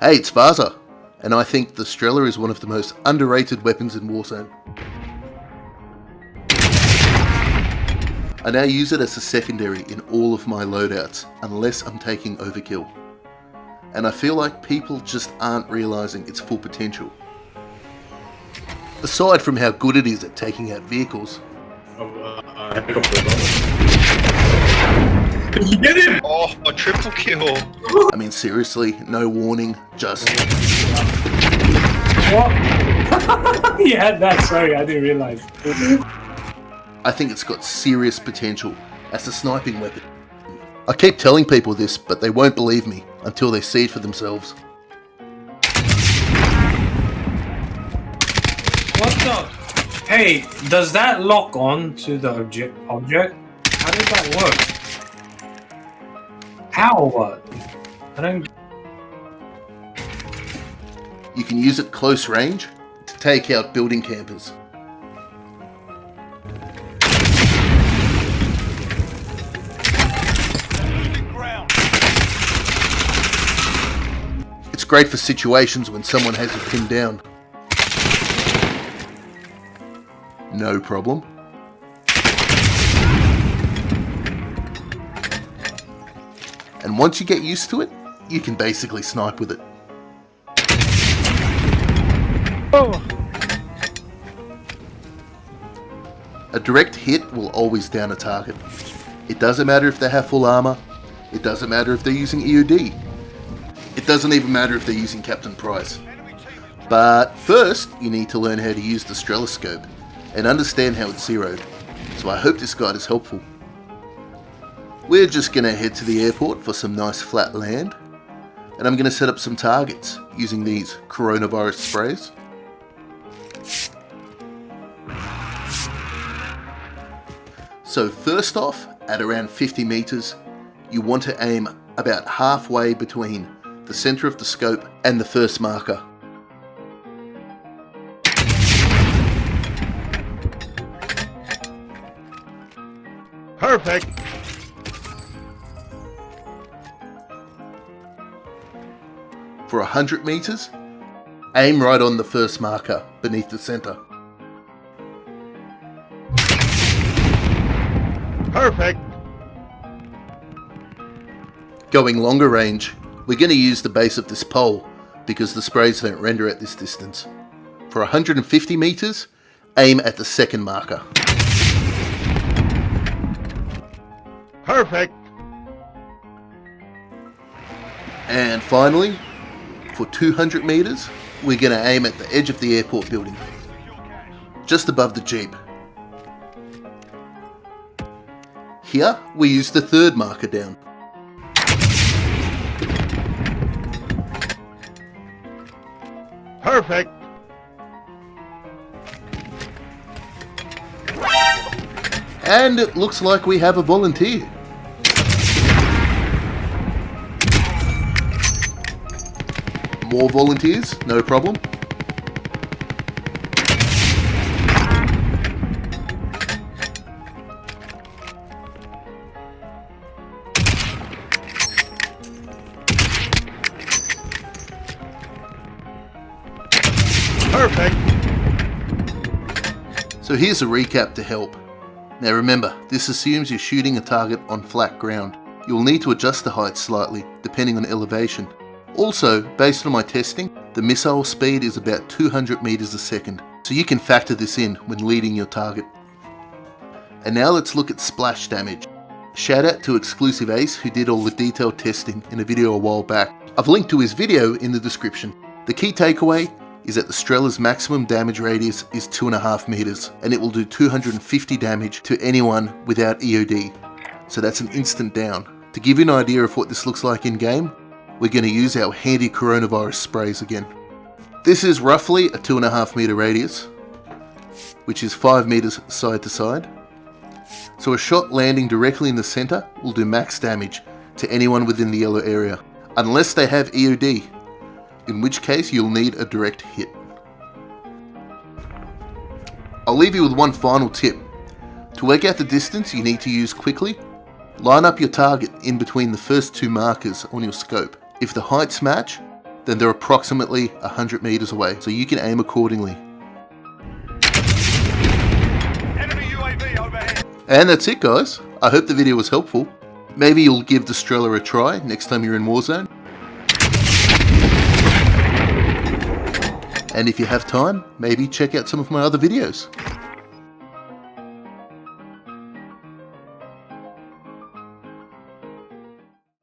Hey, it's Varza, and I think the Strela is one of the most underrated weapons in Warzone. I now use it as a secondary in all of my loadouts, unless I'm taking overkill. And I feel like people just aren't realising its full potential. Aside from how good it is at taking out vehicles. You get him! Oh, a triple kill. I mean, seriously, no warning, just... What? Yeah, that's sorry, I didn't realise. I think it's got serious potential as a sniping weapon. I keep telling people this, but they won't believe me until they see it for themselves. What the? Hey, does that lock on to the object? How does that work? How or what? I don't... You can use it close range to take out building campers. It's great for situations when someone has you pinned down. No problem. And once you get used to it, you can basically snipe with it. Oh. A direct hit will always down a target. It doesn't matter if they have full armor. It doesn't matter if they're using EOD. It doesn't even matter if they're using Captain Price. But first, you need to learn how to use the Strela scope and understand how it's zeroed. So I hope this guide is helpful. We're just going to head to the airport for some nice flat land, and I'm going to set up some targets using these coronavirus sprays. So first off, at around 50 meters, you want to aim about halfway between the center of the scope and the first marker. Perfect. For 100 meters, aim right on the first marker beneath the center. Perfect. Going longer range, we're going to use the base of this pole because the sprays don't render at this distance. For 150 meters, aim at the second marker. Perfect. And finally, for 200 meters, we're going to aim at the edge of the airport building, just above the Jeep. Here, we use the third marker down. Perfect. And it looks like we have a volunteer. More volunteers, no problem. Perfect. So here's a recap to help. Now remember, this assumes you're shooting a target on flat ground. You'll need to adjust the height slightly, depending on elevation. Also, based on my testing, the missile speed is about 200 meters a second, so you can factor this in when leading your target. And now let's look at splash damage. Shout out to TheXclusiveAce who did all the detailed testing in a video a while back. I've linked to his video in the description. The key takeaway is that the Strela's maximum damage radius is 2.5 meters, and it will do 250 damage to anyone without EOD. So that's an instant down. To give you an idea of what this looks like in game, we're going to use our handy coronavirus sprays again. This is roughly a 2.5 meter radius, which is 5 meters side to side. So a shot landing directly in the center will do max damage to anyone within the yellow area, unless they have EOD, in which case you'll need a direct hit. I'll leave you with one final tip. To work out the distance you need to use quickly, line up your target in between the first two markers on your scope. If the heights match, then they're approximately 100 meters away, so you can aim accordingly. Enemy UAV overhead. And that's it, guys. I hope the video was helpful. Maybe you'll give the Strela a try next time you're in Warzone. And if you have time, maybe check out some of my other videos.